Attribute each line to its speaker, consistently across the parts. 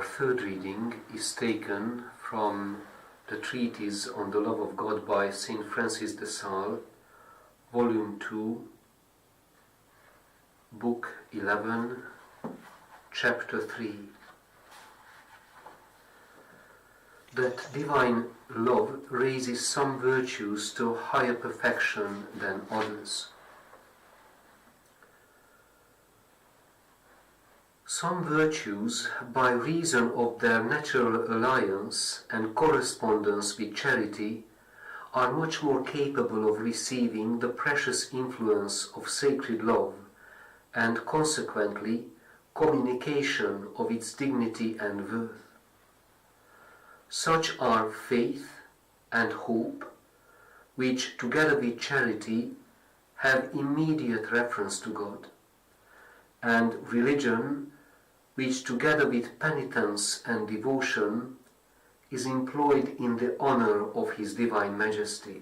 Speaker 1: third reading is taken from the Treatise on the Love of God by St. Francis de Sales, Vol.II, Book 11, Chapter 3. That divine love raises some virtues to higher perfection than others. Some virtues, by reason of their natural alliance and correspondence with charity, are much more capable of receiving the precious influence of sacred love, and consequently communication of its dignity and worth. Such are faith and hope, which together with charity have immediate reference to God, and religion, which together with penitence and devotion is employed in the honor of His Divine Majesty.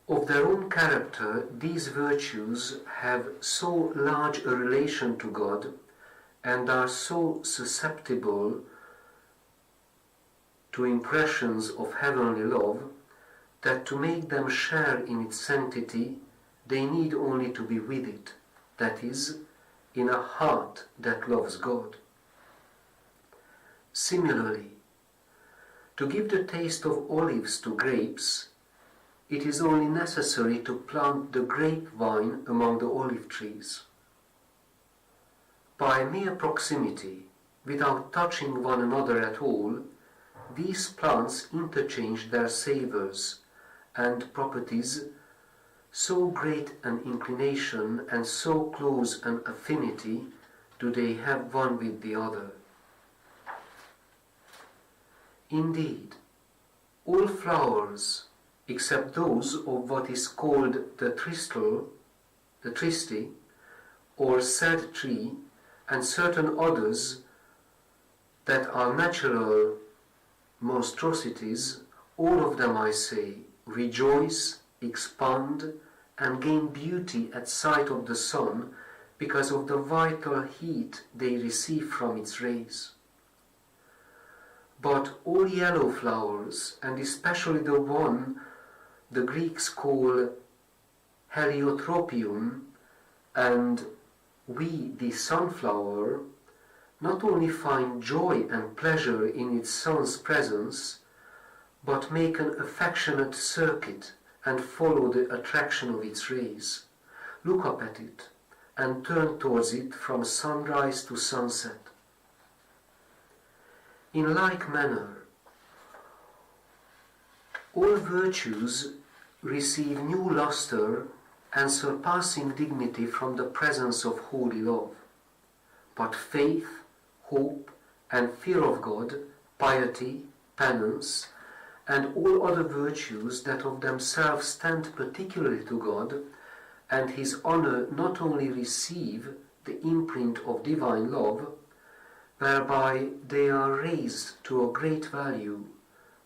Speaker 1: Of their own character, these virtues have so large a relation to God and are so susceptible to impressions of heavenly love that to make them share in its sanctity, they need only to be with it, that is, in a heart that loves God. Similarly, to give the taste of olives to grapes, it is only necessary to plant the grapevine among the olive trees. By mere proximity, without touching one another at all, these plants interchange their savours and properties. So great an inclination and so close an affinity do they have one with the other. Indeed, all flowers, except those of what is called the Triste, or sad tree, and certain others that are natural monstrosities, all of them, I say, rejoice, expand, and gain beauty at sight of the sun because of the vital heat they receive from its rays. But all yellow flowers, and especially the one the Greeks call heliotropium, and we the sunflower, not only find joy and pleasure in its sun's presence, but make an affectionate circuit and follow the attraction of its rays, look up at it, and turn towards it from sunrise to sunset. In like manner, all virtues receive new luster and surpassing dignity from the presence of holy love. But faith, hope, and fear of God, piety, penance, and all other virtues that of themselves stand particularly to God and His honor not only receive the imprint of divine love, whereby they are raised to a great value,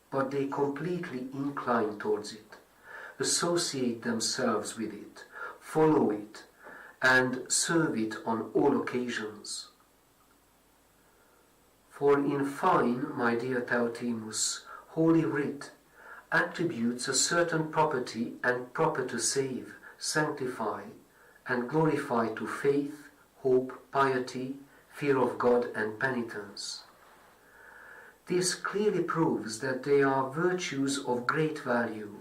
Speaker 1: but they completely incline towards it, associate themselves with it, follow it, and serve it on all occasions. For in fine, my dear Theotimus, Holy Writ attributes a certain property and proper to save, sanctify, and glorify to faith, hope, piety, fear of God, and penitence. This clearly proves that they are virtues of great value,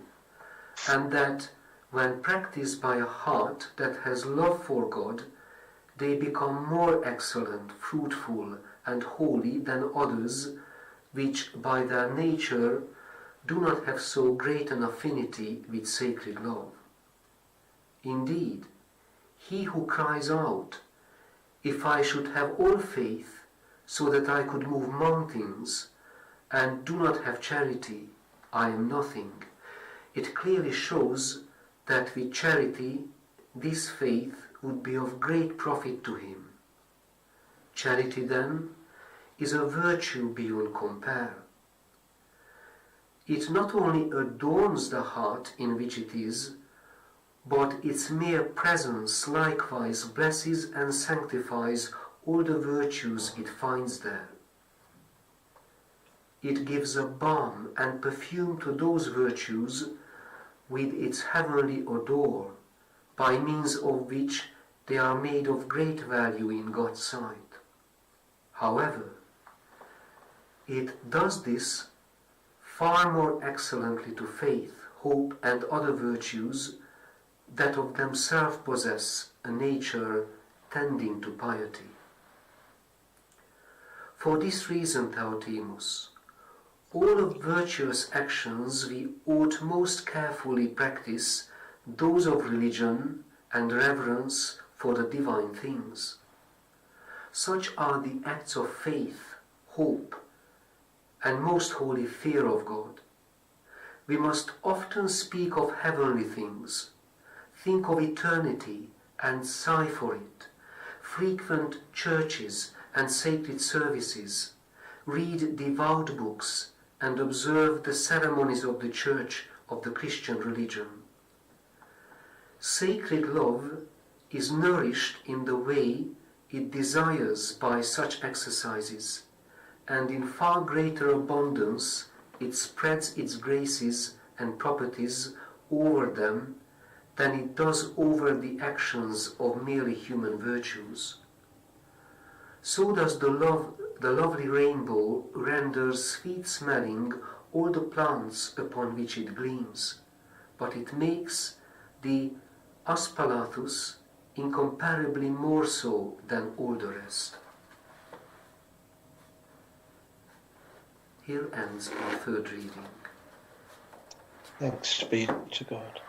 Speaker 1: and that when practiced by a heart that has love for God, they become more excellent, fruitful, and holy than others which by their nature do not have so great an affinity with sacred love. Indeed, he who cries out, "If I should have all faith so that I could move mountains, and do not have charity, I am nothing," it clearly shows that with charity this faith would be of great profit to him. Charity, then, is a virtue beyond compare. It not only adorns the heart in which it is, but its mere presence likewise blesses and sanctifies all the virtues it finds there. It gives a balm and perfume to those virtues with its heavenly odor, by means of which they are made of great value in God's sight. However, it does this far more excellently to faith, hope, and other virtues that of themselves possess a nature tending to piety. For this reason, Theotimus, all of virtuous actions we ought most carefully practice those of religion and reverence for the divine things. Such are the acts of faith, hope, and most holy fear of God. We must often speak of heavenly things, think of eternity and sigh for it, frequent churches and sacred services, read devout books, and observe the ceremonies of the Church of the Christian religion. Sacred love is nourished in the way it desires by such exercises, and in far greater abundance it spreads its graces and properties over them than it does over the actions of merely human virtues. So does the lovely rainbow render sweet-smelling all the plants upon which it gleams, but it makes the aspalathus incomparably more so than all the rest. Here ends our third reading.
Speaker 2: Thanks be to God.